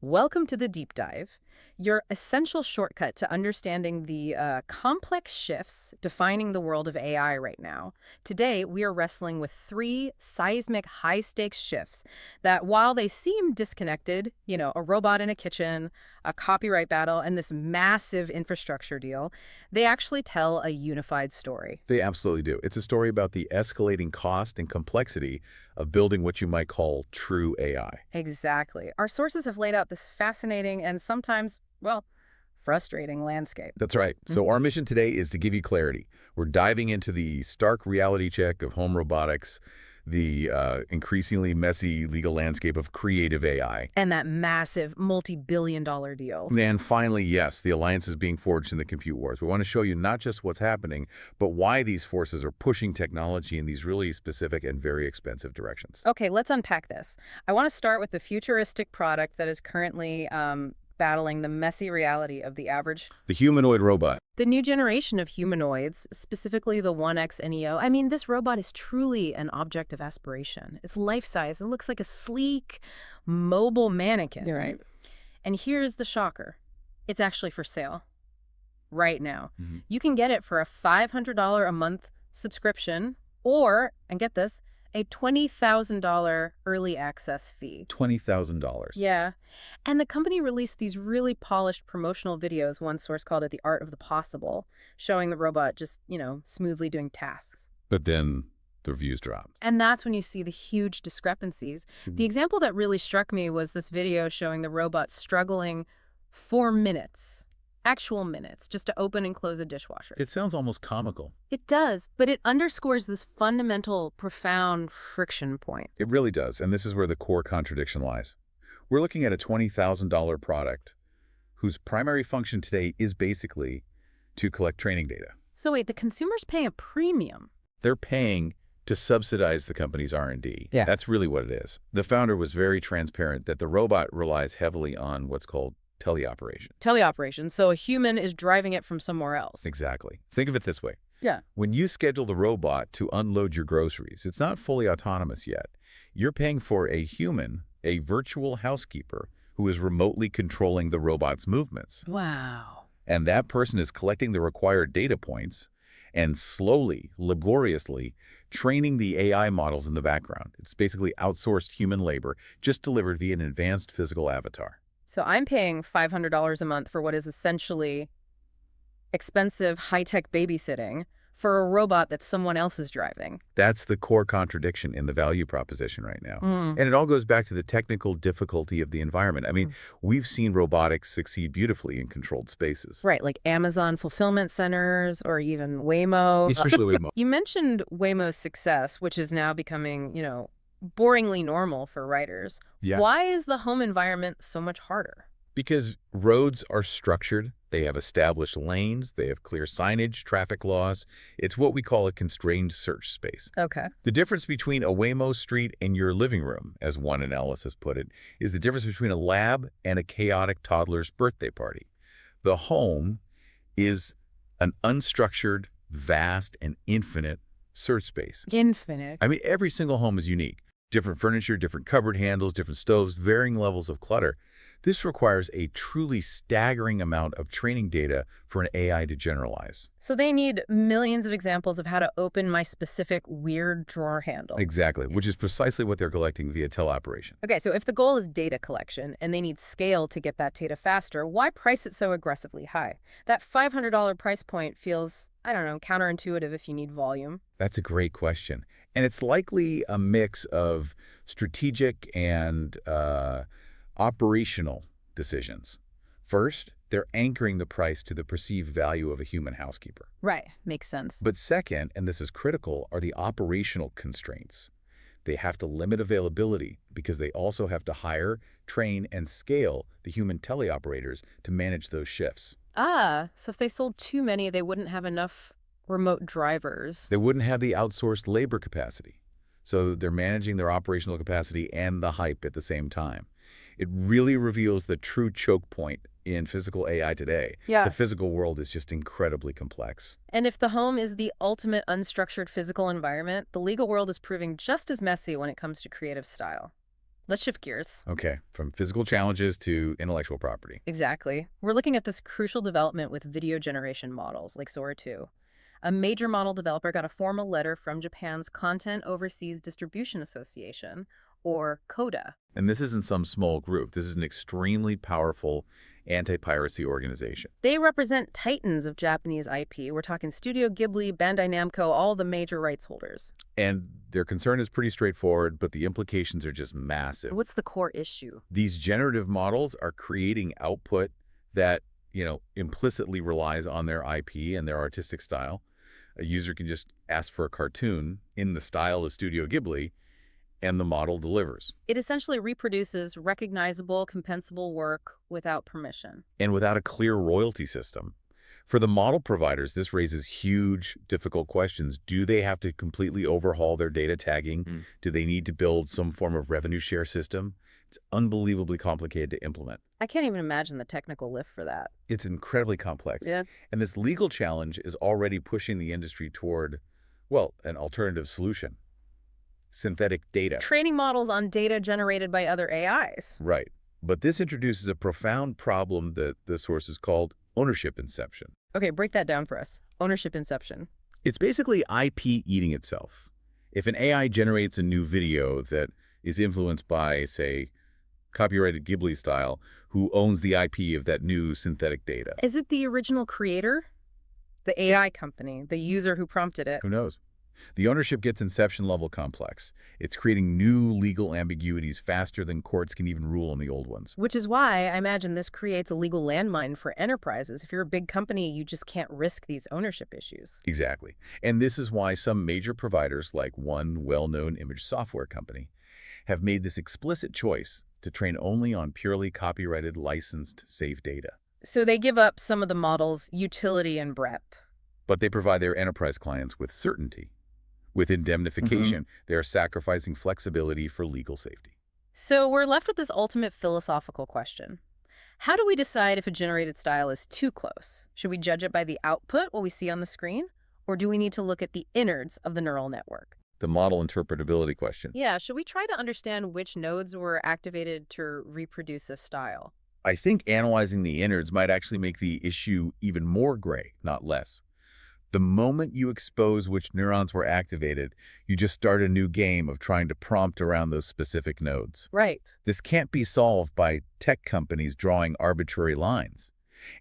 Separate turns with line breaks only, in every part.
Welcome to the Deep Dive, your essential shortcut to understanding the complex shifts defining the world of AI right now. Today, we are wrestling with three seismic high-stakes shifts that, while they seem disconnected, a robot in a kitchen, a copyright battle, and this massive infrastructure deal, they actually tell a unified story.
They absolutely do. It's a story about the escalating cost and complexity of building what you might call true AI.
Exactly. Our sources have laid out this fascinating and sometimes, well, frustrating landscape.
That's right. So our mission today is to give you clarity. We're diving into the stark reality check of home robotics, the increasingly messy legal landscape of creative AI.
And that massive multi-billion-dollar deal.
And finally, yes, the alliances being forged in the compute wars. We want to show you not just what's happening, but why these forces are pushing technology in these really specific and very expensive directions.
Okay, let's unpack this. I want to start with the futuristic product that is currently battling the messy reality of the average.
The humanoid robot.
The new generation of humanoids, specifically the 1X Neo, I mean, this robot is truly an object of aspiration. It's life-size. It looks like a sleek, mobile mannequin.
You're right.
And here's the shocker. It's actually for sale right now.
Mhm.
You can get it for a $500 a month subscription or, and get this, a $20,000 early access fee.
$20,000.
Yeah. And the company released these really polished promotional videos. One source called it the art of the possible, showing the robot just, smoothly doing tasks.
But then the reviews dropped.
And that's when you see the huge discrepancies. The example that really struck me was this video showing the robot struggling for minutes, actual minutes, just to open and close a dishwasher.
It sounds almost comical.
It does, but it underscores this fundamental, profound friction point.
It really does, and this is where the core contradiction lies. We're looking at a $20,000 product whose primary function today is basically to collect training data.
So wait, the consumer's paying a premium.
They're paying to subsidize the company's R&D.
Yeah.
That's really what it is. The founder was very transparent that the robot relies heavily on what's called teleoperation.
Teleoperation, so a human is driving it from somewhere else.
Exactly. Think of it this way.
Yeah.
When you schedule the robot to unload your groceries, it's not fully autonomous yet. You're paying for a human, a virtual housekeeper, who is remotely controlling the robot's movements.
Wow.
And that person is collecting the required data points and slowly, laboriously, training the AI models in the background. It's basically outsourced human labor, just delivered via an advanced physical avatar.
So I'm paying $500 a month for what is essentially expensive, high-tech babysitting for a robot that someone else is driving.
That's the core contradiction in the value proposition right now.
Mm.
And it all goes back to the technical difficulty of the environment. I mean, we've seen robotics succeed beautifully in controlled spaces.
Right, like Amazon fulfillment centers or even Waymo.
Especially Waymo.
You mentioned Waymo's success, which is now becoming, boringly normal for writers.
Yeah.
Why is the home environment so much harder?
Because roads are structured, they have established lanes, they have clear signage, traffic laws. It's what we call a constrained search space.
Okay.
The difference between a Waymo street and your living room, as one analysis put it, is the difference between a lab and a chaotic toddler's birthday party. The home is an unstructured, vast, and infinite search space.
Infinite.
I mean, every single home is unique. Different furniture, different cupboard handles, different stoves, varying levels of clutter. This requires a truly staggering amount of training data for an AI to generalize.
So they need millions of examples of how to open my specific weird drawer handle.
Exactly, which is precisely what they're collecting via teleoperation.
Okay, so if the goal is data collection and they need scale to get that data faster, why price it so aggressively high? That $500 price point feels, I don't know, counterintuitive if you need volume.
That's a great question. And it's likely a mix of strategic and operational decisions. First, they're anchoring the price to the perceived value of a human housekeeper.
Right, makes sense.
But second, and this is critical, are the operational constraints. They have to limit availability because they also have to hire, train, and scale the human teleoperators to manage those shifts.
Ah, so if they sold too many, they wouldn't have enough remote drivers.
They wouldn't have the outsourced labor capacity. So they're managing their operational capacity and the hype at the same time. It really reveals the true choke point in physical AI today.
Yeah.
The physical world is just incredibly complex.
And if the home is the ultimate unstructured physical environment, the legal world is proving just as messy when it comes to creative style. Let's shift gears.
Okay, from physical challenges to intellectual property.
Exactly. We're looking at this crucial development with video generation models like Sora 2. A major model developer got a formal letter from Japan's Content Overseas Distribution Association, or CODA.
And this isn't some small group. This is an extremely powerful anti-piracy organization.
They represent titans of Japanese IP. We're talking Studio Ghibli, Bandai Namco, all the major rights holders.
And their concern is pretty straightforward, but the implications are just massive.
What's the core issue?
These generative models are creating output that, implicitly relies on their IP and their artistic style. A user can just ask for a cartoon in the style of Studio Ghibli, and the model delivers.
It essentially reproduces recognizable, compensable work without permission.
And without a clear royalty system. For the model providers, this raises huge, difficult questions. Do they have to completely overhaul their data tagging? Do they need to build some form of revenue share system? It's unbelievably complicated to implement.
I can't even imagine the technical lift for that.
It's incredibly complex.
Yeah.
And this legal challenge is already pushing the industry toward, well, an alternative solution. Synthetic data.
Training models on data generated by other AIs.
Right. But this introduces a profound problem that the source is called ownership inception.
Okay, break that down for us. Ownership inception.
It's basically IP eating itself. If an AI generates a new video that is influenced by, say, copyrighted Ghibli style, who owns the IP of that new synthetic data?
Is it the original creator? The AI company, the user who prompted it?
Who knows? The ownership gets inception-level complex. It's creating new legal ambiguities faster than courts can even rule on the old ones.
Which is why I imagine this creates a legal landmine for enterprises. If you're a big company, you just can't risk these ownership issues.
Exactly. And this is why some major providers, like one well-known image software company, have made this explicit choice to train only on purely copyrighted, licensed, safe data.
So they give up some of the model's utility and breadth.
But they provide their enterprise clients with certainty. With indemnification, they are sacrificing flexibility for legal safety.
So we're left with this ultimate philosophical question. How do we decide if a generated style is too close? Should we judge it by the output, what we see on the screen? Or do we need to look at the innards of the neural network?
The model interpretability question.
Yeah, should we try to understand which nodes were activated to reproduce a style?
I think analyzing the innards might actually make the issue even more gray, not less. The moment you expose which neurons were activated, you just start a new game of trying to prompt around those specific nodes.
Right.
This can't be solved by tech companies drawing arbitrary lines.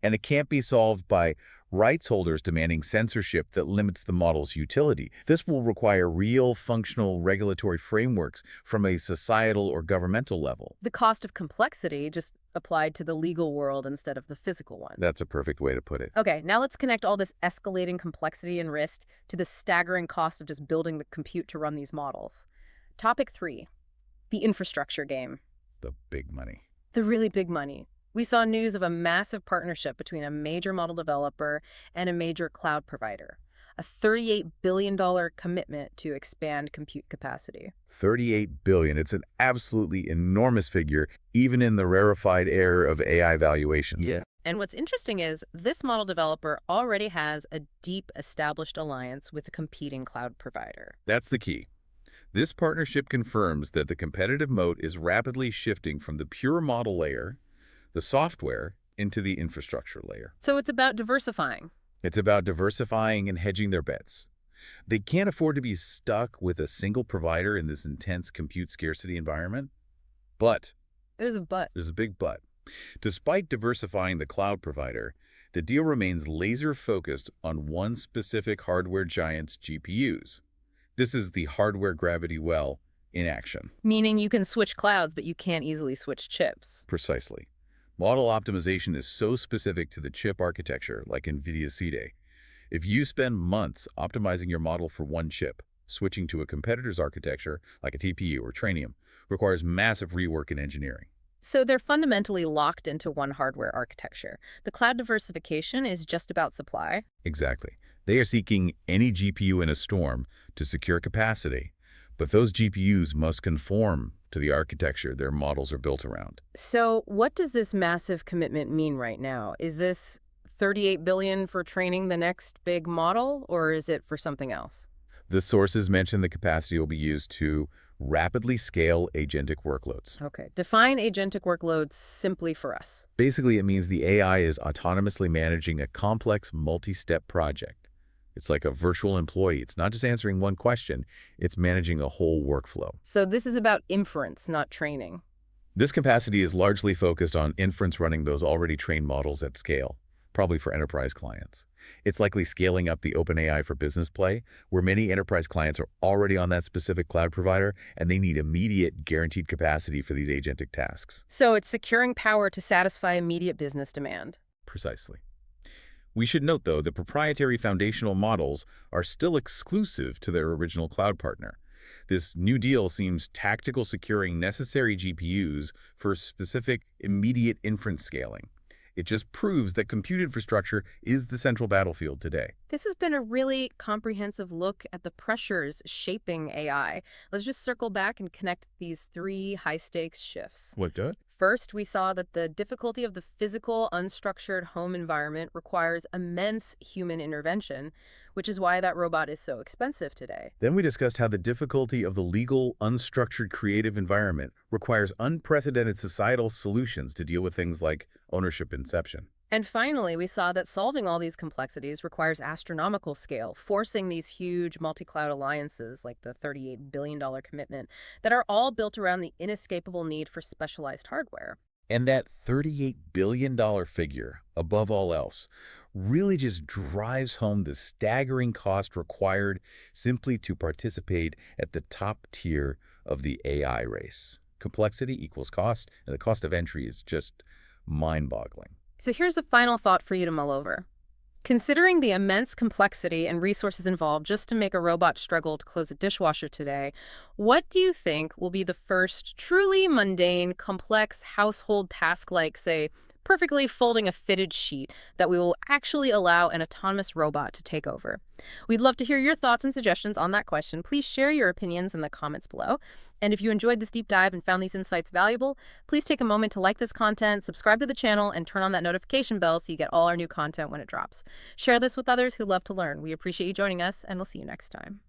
And it can't be solved by rights holders demanding censorship that limits the model's utility. This will require real, functional regulatory frameworks from a societal or governmental level.
The cost of complexity just applied to the legal world instead of the physical one.
That's a perfect way to put it.
Okay, now let's connect all this escalating complexity and risk to the staggering cost of just building the compute to run these models. Topic 3, the infrastructure game.
The big money.
The really big money. We saw news of a massive partnership between a major model developer and a major cloud provider. A $38 billion commitment to expand compute capacity.
$38 billion. It's an absolutely enormous figure, even in the rarefied air of AI valuations.
Yeah. And what's interesting is this model developer already has a deep established alliance with a competing cloud provider.
That's the key. This partnership confirms that the competitive moat is rapidly shifting from the pure model layer, the software, into the infrastructure layer.
So it's about diversifying.
It's about diversifying and hedging their bets. They can't afford to be stuck with a single provider in this intense compute scarcity environment. But
There's a but.
there's a big but. Despite diversifying the cloud provider, the deal remains laser-focused on one specific hardware giant's GPUs. This is the hardware gravity well in action.
Meaning you can switch clouds, but you can't easily switch chips.
Precisely. Model optimization is so specific to the chip architecture, like NVIDIA's C-Day. If you spend months optimizing your model for one chip, switching to a competitor's architecture, like a TPU or Trainium, requires massive rework in engineering.
So they're fundamentally locked into one hardware architecture. The cloud diversification is just about supply.
Exactly. They are seeking any GPU in a storm to secure capacity, but those GPUs must conform to the architecture their models are built around.
So what does this massive commitment mean right now? Is this $38 billion for training the next big model, or is it for something else?
The sources mention the capacity will be used to rapidly scale agentic workloads.
Okay. Define agentic workloads simply for us.
Basically, it means the AI is autonomously managing a complex multi-step project. It's like a virtual employee. It's not just answering one question, it's managing a whole workflow.
So this is about inference, not training.
This capacity is largely focused on inference running those already trained models at scale, probably for enterprise clients. It's likely scaling up the OpenAI for business play, where many enterprise clients are already on that specific cloud provider, and they need immediate guaranteed capacity for these agentic tasks.
So it's securing power to satisfy immediate business demand.
Precisely. We should note, though, that proprietary foundational models are still exclusive to their original cloud partner. This new deal seems tactical, securing necessary GPUs for specific immediate inference scaling. It just proves that compute infrastructure is the central battlefield today.
This has been a really comprehensive look at the pressures shaping AI. Let's just circle back and connect these three high-stakes shifts.
What does?
First, we saw that the difficulty of the physical, unstructured home environment requires immense human intervention, which is why that robot is so expensive today.
Then we discussed how the difficulty of the legal, unstructured creative environment requires unprecedented societal solutions to deal with things like ownership inception.
And finally, we saw that solving all these complexities requires astronomical scale, forcing these huge multi-cloud alliances like the $38 billion commitment that are all built around the inescapable need for specialized hardware.
And that $38 billion figure, above all else, really just drives home the staggering cost required simply to participate at the top tier of the AI race. Complexity equals cost, and the cost of entry is just mind-boggling.
So here's a final thought for you to mull over. Considering the immense complexity and resources involved just to make a robot struggle to close a dishwasher today, what do you think will be the first truly mundane, complex household task like, say, perfectly folding a fitted sheet that we will actually allow an autonomous robot to take over? We'd love to hear your thoughts and suggestions on that question. Please share your opinions in the comments below. And if you enjoyed this deep dive and found these insights valuable, please take a moment to like this content, subscribe to the channel, and turn on that notification bell so you get all our new content when it drops. Share this with others who love to learn. We appreciate you joining us, and we'll see you next time.